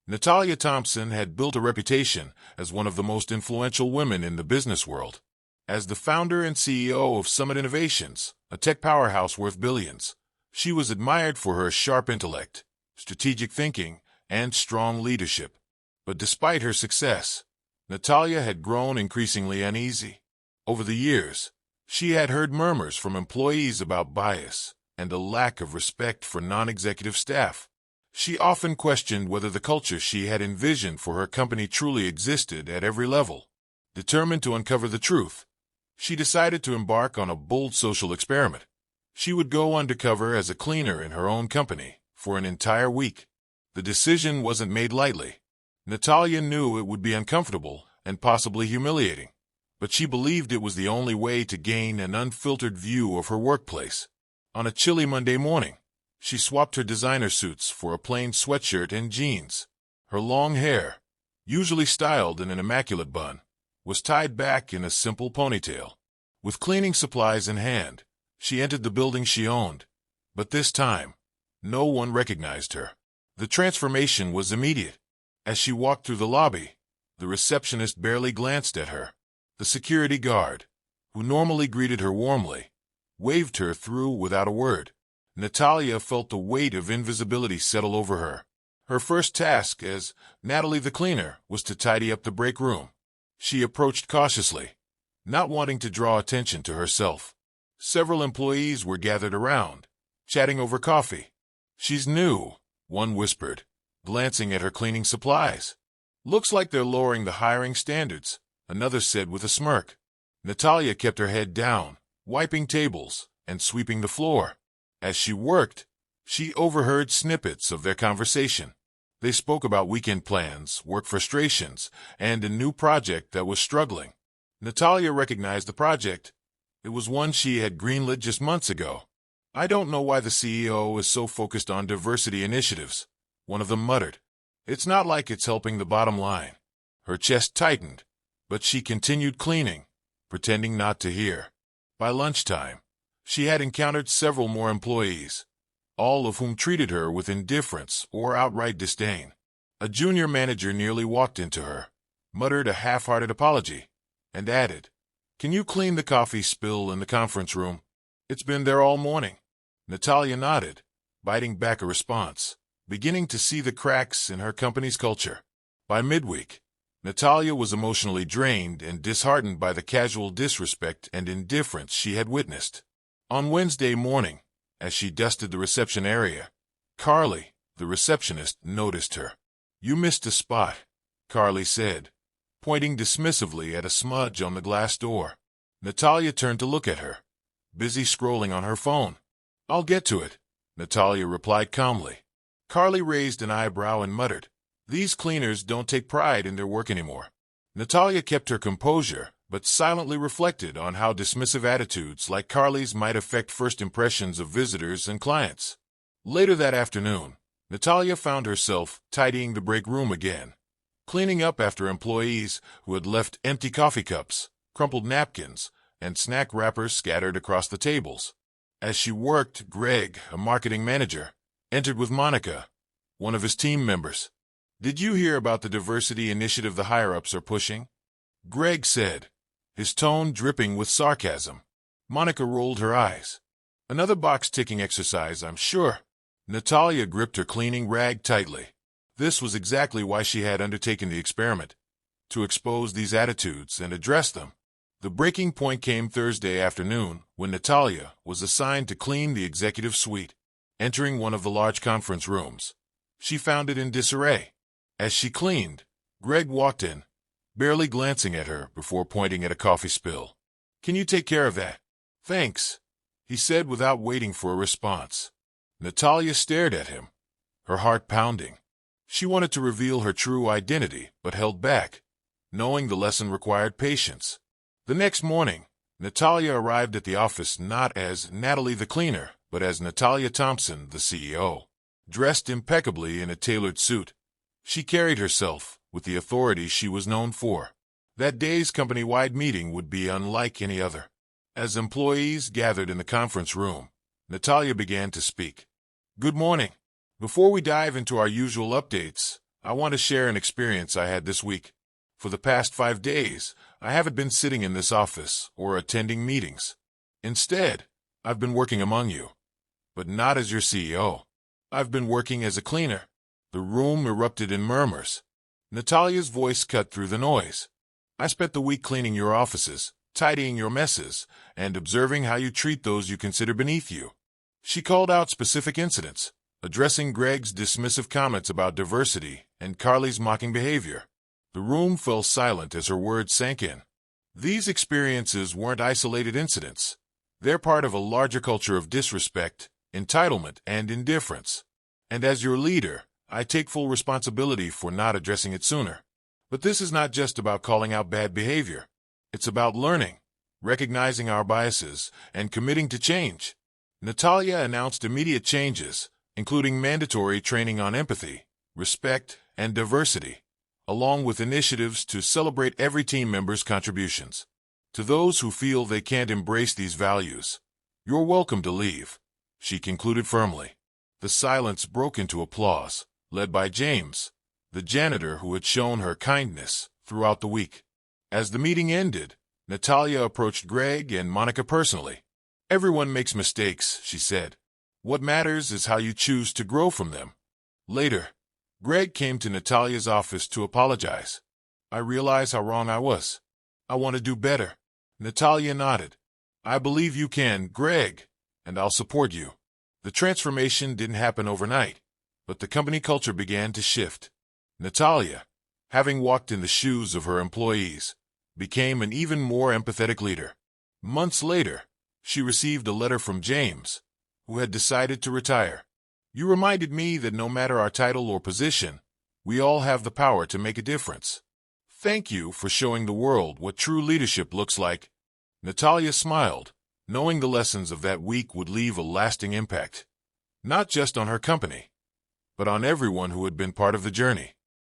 Natalia Thompson had built a reputation as one of the most influential women in the business world. As the founder and CEO of Summit Innovations, a tech powerhouse worth billions, she was admired for her sharp intellect, strategic thinking, and strong leadership. But despite her success, Natalia had grown increasingly uneasy. Over the years, she had heard murmurs from employees about bias and a lack of respect for non-executive staff. She often questioned whether the culture she had envisioned for her company truly existed at every level. Determined to uncover the truth, she decided to embark on a bold social experiment. She would go undercover as a cleaner in her own company for an entire week. The decision wasn't made lightly. Natalia knew it would be uncomfortable and possibly humiliating, but she believed it was the only way to gain an unfiltered view of her workplace. On a chilly Monday morning, she swapped her designer suits for a plain sweatshirt and jeans. Her long hair, usually styled in an immaculate bun, was tied back in a simple ponytail. With cleaning supplies in hand, she entered the building she owned, but this time, no one recognized her. The transformation was immediate. As she walked through the lobby, the receptionist barely glanced at her. The security guard, who normally greeted her warmly, waved her through without a word. Natalia felt the weight of invisibility settle over her. Her first task as Natalie the cleaner was to tidy up the break room. She approached cautiously, not wanting to draw attention to herself. Several employees were gathered around, chatting over coffee. "She's new," one whispered, glancing at her cleaning supplies. "Looks like they're lowering the hiring standards," another said with a smirk. Natalia kept her head down, wiping tables and sweeping the floor. As she worked, she overheard snippets of their conversation. They spoke about weekend plans, work frustrations, and a new project that was struggling. Natalia recognized the project. It was one she had greenlit just months ago. "I don't know why the CEO is so focused on diversity initiatives," one of them muttered. "It's not like it's helping the bottom line." Her chest tightened, but she continued cleaning, pretending not to hear. By lunchtime, she had encountered several more employees, all of whom treated her with indifference or outright disdain. A junior manager nearly walked into her, muttered a half-hearted apology, and added, "Can you clean the coffee spill in the conference room? It's been there all morning." Natalia nodded, biting back a response, beginning to see the cracks in her company's culture. By midweek, Natalia was emotionally drained and disheartened by the casual disrespect and indifference she had witnessed. On Wednesday morning, as she dusted the reception area, Carly, the receptionist, noticed her. "You missed a spot," Carly said, pointing dismissively at a smudge on the glass door. Natalia turned to look at her, busy scrolling on her phone. "I'll get to it," Natalia replied calmly. Carly raised an eyebrow and muttered, "These cleaners don't take pride in their work anymore." Natalia kept her composure, but silently reflected on how dismissive attitudes like Carly's might affect first impressions of visitors and clients. Later that afternoon, Natalia found herself tidying the break room again, cleaning up after employees who had left empty coffee cups, crumpled napkins, and snack wrappers scattered across the tables. As she worked, Greg, a marketing manager, entered with Monica, one of his team members. "Did you hear about the diversity initiative the higher-ups are pushing?" Greg said, his tone dripping with sarcasm. Monica rolled her eyes. "Another box-ticking exercise, I'm sure." Natalia gripped her cleaning rag tightly. This was exactly why she had undertaken the experiment, to expose these attitudes and address them. The breaking point came Thursday afternoon when Natalia was assigned to clean the executive suite. Entering one of the large conference rooms, she found it in disarray. As she cleaned, Greg walked in, barely glancing at her before pointing at a coffee spill. "Can you take care of that?" "Thanks," he said without waiting for a response. Natalia stared at him, her heart pounding. She wanted to reveal her true identity, but held back, knowing the lesson required patience. The next morning, Natalia arrived at the office not as Natalie the cleaner, but as Natalia Thompson, the CEO. Dressed impeccably in a tailored suit, she carried herself with the authority she was known for. That day's company-wide meeting would be unlike any other. As employees gathered in the conference room, Natalia began to speak. "Good morning. Before we dive into our usual updates, I want to share an experience I had this week. For the past 5 days, I haven't been sitting in this office or attending meetings. Instead, I've been working among you. But not as your CEO. I've been working as a cleaner. The room erupted in murmurs. Natalia's voice cut through the noise. I spent the week cleaning your offices, tidying your messes, and observing how you treat those you consider beneath you. She called out specific incidents, addressing Greg's dismissive comments about diversity and Carly's mocking behavior. The room fell silent as her words sank in. These experiences weren't isolated incidents. They're part of a larger culture of disrespect, entitlement, and indifference. And as your leader, I take full responsibility for not addressing it sooner. But this is not just about calling out bad behavior. It's about learning, recognizing our biases, and committing to change. Natalia announced immediate changes, including mandatory training on empathy, respect, and diversity, along with initiatives to celebrate every team member's contributions. To those who feel they can't embrace these values, you're welcome to leave, she concluded firmly. The silence broke into applause, led by James, the janitor who had shown her kindness throughout the week. As the meeting ended, Natalia approached Greg and Monica personally. Everyone makes mistakes, she said. What matters is how you choose to grow from them. Later, Greg came to Natalia's office to apologize. I realize how wrong I was. I want to do better. Natalia nodded. I believe you can, Greg, and I'll support you. The transformation didn't happen overnight, but the company culture began to shift. Natalia, having walked in the shoes of her employees, became an even more empathetic leader. Months later, she received a letter from James, who had decided to retire. You reminded me that no matter our title or position, we all have the power to make a difference. Thank you for showing the world what true leadership looks like. Natalia smiled, knowing the lessons of that week would leave a lasting impact, not just on her company, but on everyone who had been part of the journey.